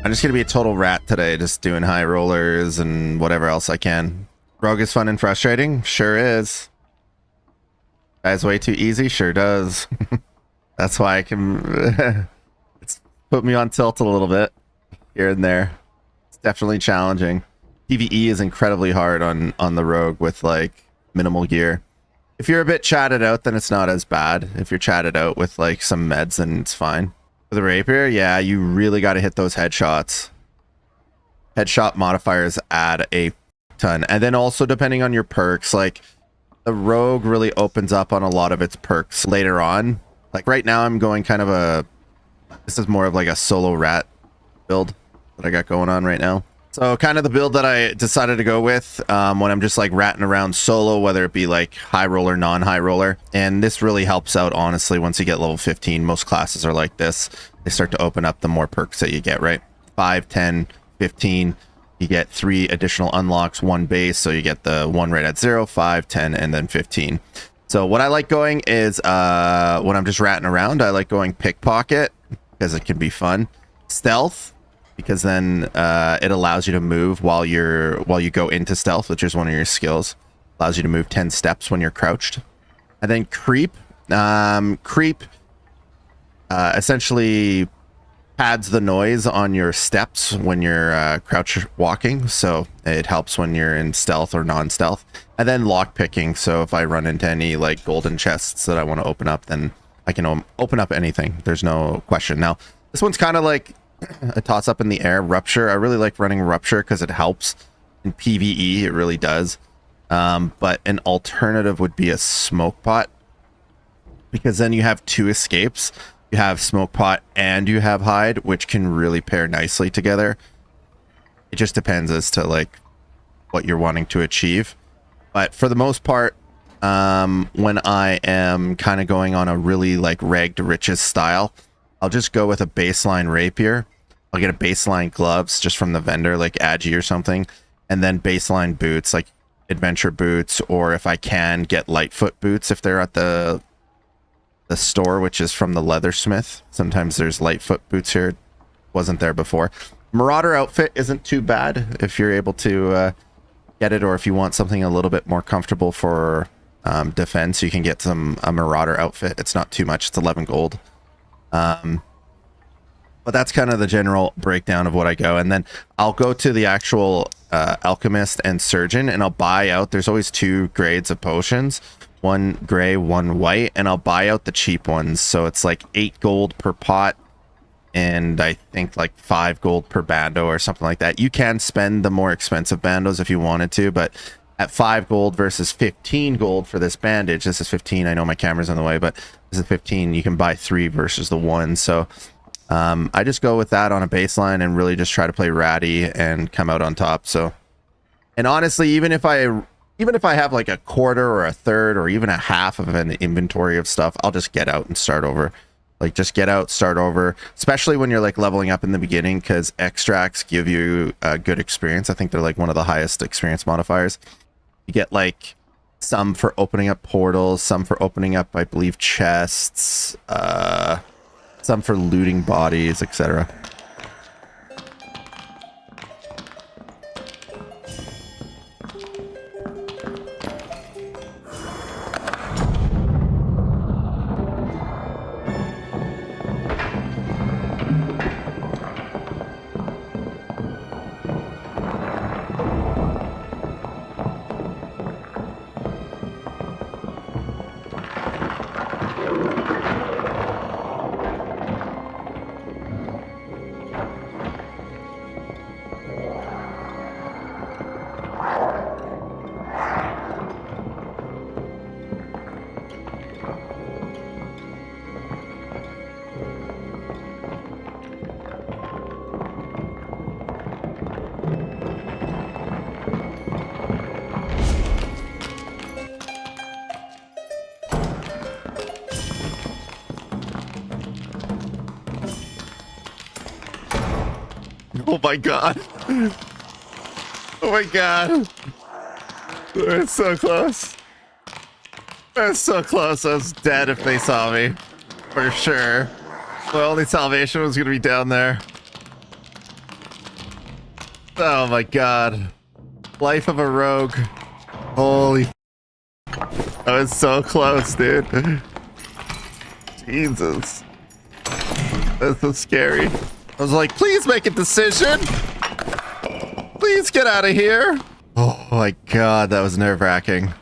I'm just gonna be a total rat today, just doing high rollers and whatever else I can. Rogue is fun and frustrating? Sure is. Guy's way too easy? Sure does. That's why I can... it's put me on tilt a little bit here and there. It's definitely challenging. PvE is incredibly hard on the rogue with like minimal gear. If you're a bit chatted out, then it's not as bad. If you're chatted out with like some meds, then it's fine. For the rapier, yeah, you really got to hit those headshots. Headshot modifiers add a ton. And then also depending on your perks, like the rogue really opens up on a lot of its perks later on. Like right now I'm going kind of a, this is more of like a solo rat build that I got going on right now. So kind of the build that I decided to go with when I'm just like ratting around solo, whether it be like high roller, non-high roller. And this really helps out, honestly, once you get level 15. Most classes are like this. They start to open up the more perks that you get, right? 5, 10, 15. You get 3 additional unlocks, 1 base. So you get the 1 right at 0, 5, 10, and then 15. So what I like going is when I'm just ratting around, I like going pickpocket because it can be fun. Stealth, because then it allows you to move while you go into stealth, which is one of your skills. Allows you to move 10 steps when you're crouched. And then creep. Creep essentially pads the noise on your steps when you're crouch walking, so it helps when you're in stealth or non-stealth. And then lock picking, so if I run into any like golden chests that I want to open up, then I can open up anything. There's no question. Now this one's kind of like a toss up in the air. Rupture, I really like running rupture because it helps in PvE. It really does. But an alternative would be a smoke pot, because then you have 2 escapes. You have smoke pot and you have hide, which can really pair nicely together. It just depends as to like what you're wanting to achieve. But for the most part, when I am kind of going on a really like rag to riches style, I'll just go with a baseline rapier. I'll get a baseline gloves just from the vendor, like Agi or something, and then baseline boots, like adventure boots, or if I can get Lightfoot boots if they're at the store, which is from the leathersmith. Sometimes there's Lightfoot boots here. Wasn't there before. Marauder outfit isn't too bad if you're able to get it, or if you want something a little bit more comfortable for defense, you can get a Marauder outfit. It's not too much. It's 11 gold. But that's kind of the general breakdown of what I go. And then I'll go to the actual alchemist and surgeon, and I'll buy out. There's always 2 grades of potions, 1 gray, 1 white, and I'll buy out the cheap ones. So it's like 8 gold per pot, and I think like 5 gold per bando or something like that. You can spend the more expensive bandos if you wanted to, but at 5 gold versus 15 gold for this bandage, this is 15. I know my camera's in the way, but this is 15. You can buy 3 versus the 1. So I just go with that on a baseline and really just try to play ratty and come out on top. So, and honestly, even if I have like a quarter or a third or even a half of an inventory of stuff, I'll just get out and start over. Like just get out, start over, especially when you're like leveling up in the beginning, because extracts give you a good experience. I think they're like one of the highest experience modifiers. You get like some for opening up portals, some for opening up, I believe, chests, some for looting bodies, etc. Oh my god. Oh my god. It's so close. That's so close. I was dead if they saw me. For sure. My only salvation was gonna be down there. Oh my god. Life of a rogue. Holy. That was so close, dude. Jesus. That's so scary. I was like, please make a decision. Please get out of here. Oh my god, that was nerve-wracking.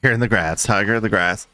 Tiger in the grass, tiger in the grass.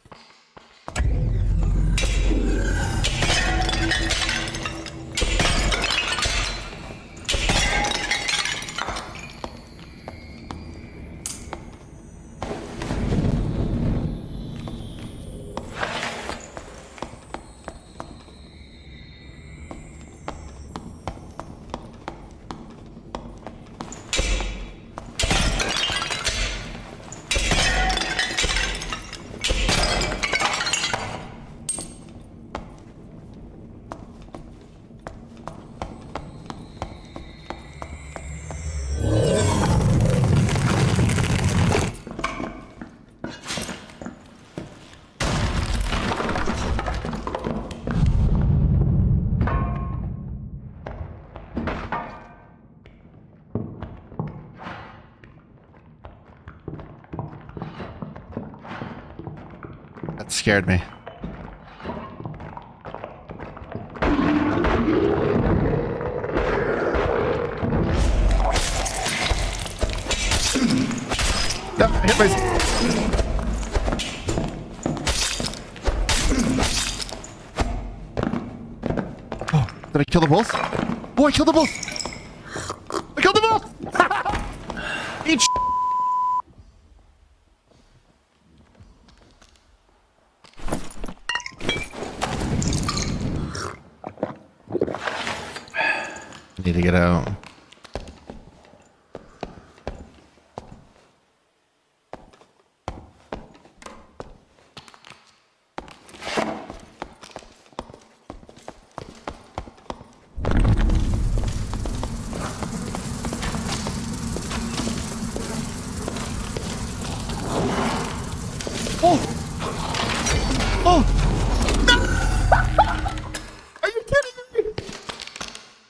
That scared me. No, I hit my... Oh, did I kill the wolf? Oh, I killed the wolf! I killed the wolf! Eat need to get out. Oh! Oh!